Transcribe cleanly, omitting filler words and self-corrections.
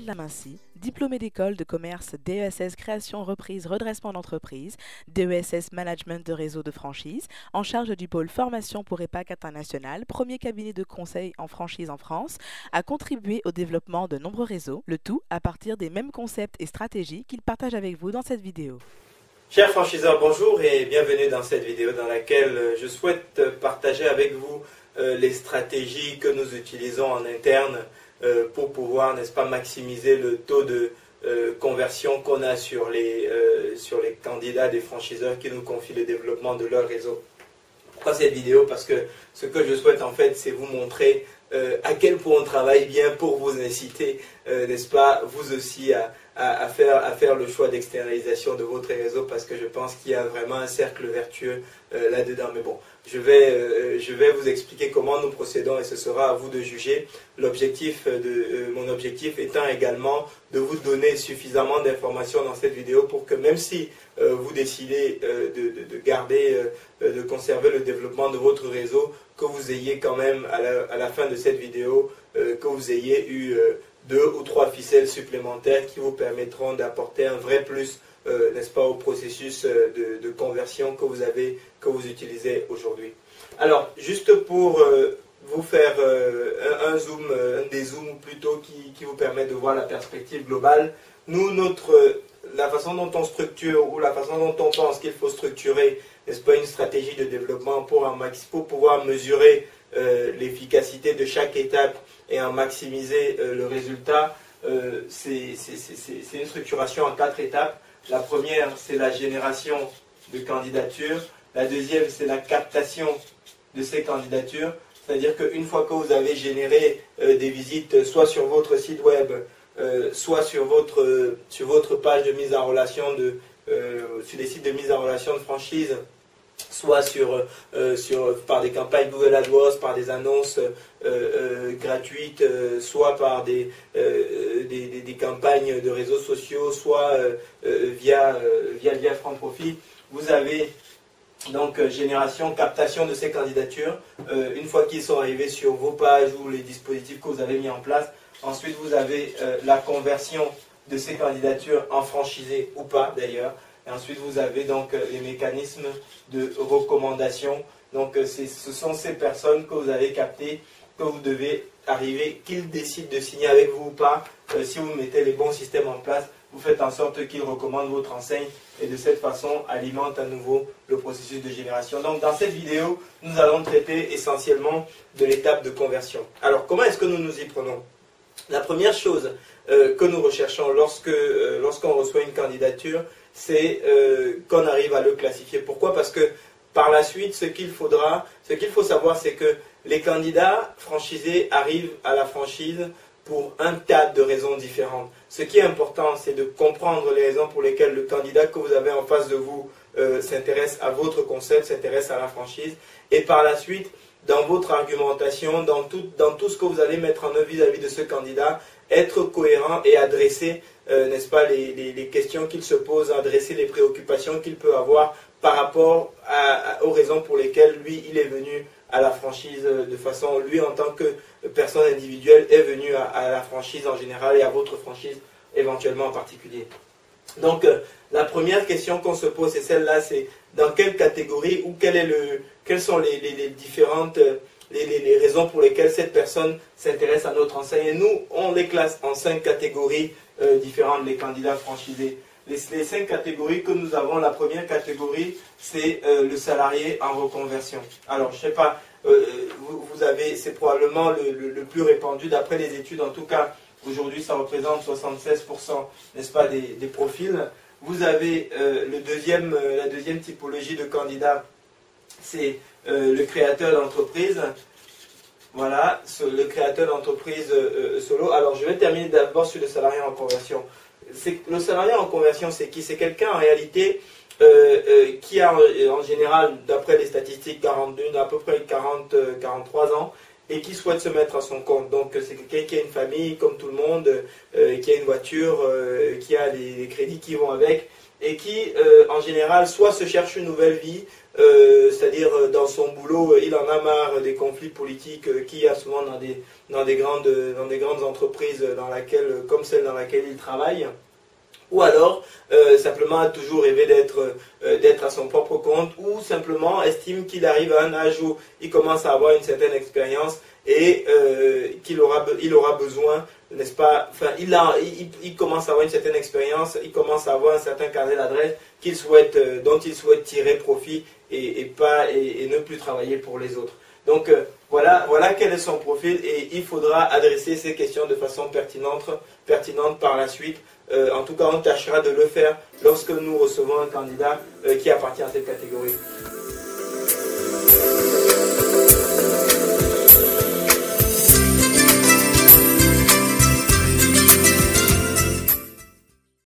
Daniel Lamincy, diplômé d'école de commerce DESS Création, Reprise, Redressement d'entreprise, DESS Management de réseau de franchise, en charge du pôle formation pour EPAC International, premier cabinet de conseil en franchise en France, a contribué au développement de nombreux réseaux, le tout à partir des mêmes concepts et stratégies qu'il partage avec vous dans cette vidéo. Chers franchiseurs, bonjour et bienvenue dans cette vidéo dans laquelle je souhaite partager avec vous les stratégies que nous utilisons en interne pour pouvoir, n'est-ce pas, maximiser le taux de conversion qu'on a sur les candidats des franchiseurs qui nous confient le développement de leur réseau. Pourquoi cette vidéo? Parce que ce que je souhaite en fait, c'est vous montrer à quel point on travaille bien pour vous inciter, n'est-ce pas, vous aussi à faire le choix d'externalisation de votre réseau, parce que je pense qu'il y a vraiment un cercle vertueux là-dedans. Mais bon, je vais vous expliquer comment nous procédons et ce sera à vous de juger. Mon objectif étant également de vous donner suffisamment d'informations dans cette vidéo pour que même si vous décidez de conserver le développement de votre réseau, que vous ayez quand même à la fin de cette vidéo, que vous ayez eu 2 ou 3 ficelles supplémentaires qui vous permettront d'apporter un vrai plus, n'est-ce pas, au processus de conversion que vous utilisez aujourd'hui. Alors, juste pour vous faire un des zooms plutôt qui vous permet de voir la perspective globale, la façon dont on structure ou la façon dont on pense qu'il faut structurer, n'est-ce pas, une stratégie de développement pour pouvoir mesurer l'efficacité de chaque étape et en maximiser le résultat, c'est une structuration en 4 étapes. La première, c'est la génération de candidatures. La deuxième, c'est la captation de ces candidatures. C'est-à-dire qu'une fois que vous avez généré des visites, soit sur votre site web, soit sur votre page de mise en relation, sur les sites de mise en relation de franchise, soit par des campagnes Google AdWords, par des annonces gratuites, soit par des campagnes de réseaux sociaux, soit via Franc Profit. Vous avez donc génération, captation de ces candidatures. Une fois qu'ils sont arrivés sur vos pages ou les dispositifs que vous avez mis en place, ensuite vous avez la conversion de ces candidatures en franchisés ou pas d'ailleurs. Et ensuite, vous avez donc les mécanismes de recommandation. Donc, ce sont ces personnes que vous avez captées, que vous devez arriver, qu'ils décident de signer avec vous ou pas. Si vous mettez les bons systèmes en place, vous faites en sorte qu'ils recommandent votre enseigne et de cette façon, alimente à nouveau le processus de génération. Donc, dans cette vidéo, nous allons traiter essentiellement de l'étape de conversion. Alors, comment est-ce que nous nous y prenons? La première chose que nous recherchons lorsqu'on reçoit une candidature, c'est qu'on arrive à le classifier. Pourquoi? Parce que par la suite, ce qu'il faut savoir, c'est que les candidats franchisés arrivent à la franchise pour un tas de raisons différentes. Ce qui est important, c'est de comprendre les raisons pour lesquelles le candidat que vous avez en face de vous s'intéresse à votre concept, s'intéresse à la franchise, et par la suite, dans votre argumentation, dans tout ce que vous allez mettre en œuvre vis-à-vis de ce candidat, être cohérent et adresser, n'est-ce pas, les questions qu'il se pose, adresser les préoccupations qu'il peut avoir par rapport aux raisons pour lesquelles lui, il est venu à la franchise de façon, lui en tant que personne individuelle, est venu à la franchise en général et à votre franchise éventuellement en particulier. Donc, la première question qu'on se pose, c'est celle-là, c'est dans quelle catégorie ou quelles sont les différentes les raisons pour lesquelles cette personne s'intéresse à notre enseigne. Et nous, on les classe en 5 catégories différentes, les candidats franchisés. Les 5 catégories que nous avons, la première catégorie, c'est le salarié en reconversion. Alors, je ne sais pas, c'est probablement le plus répandu d'après les études. En tout cas, aujourd'hui, ça représente 76%, n'est-ce pas, des profils. Vous avez la deuxième typologie de candidat, c'est le créateur d'entreprise. Voilà, le créateur d'entreprise solo. Alors, je vais terminer d'abord sur le salarié en conversion. Le salarié en conversion, c'est qui? C'est quelqu'un en réalité qui a en général, d'après les statistiques, à peu près 43 ans et qui souhaite se mettre à son compte. Donc, c'est quelqu'un qui a une famille comme tout le monde, qui a une voiture, qui a les crédits qui vont avec et qui, en général, soit se cherche une nouvelle vie, c'est-à-dire dans son boulot, il en a marre des conflits politiques qu'il y a souvent dans des grandes entreprises comme celle dans laquelle il travaille, ou alors simplement a toujours rêvé d'être à son propre compte, ou simplement estime qu'il arrive à un âge où il commence à avoir une certaine expérience et qu'il aura besoin, n'est-ce pas, enfin, il commence à avoir une certaine expérience, il commence à avoir un certain carnet d'adresses dont il souhaite tirer profit et ne plus travailler pour les autres. Donc voilà quel est son profil, et il faudra adresser ces questions de façon pertinente par la suite. En tout cas, on tâchera de le faire lorsque nous recevons un candidat qui appartient à cette catégorie.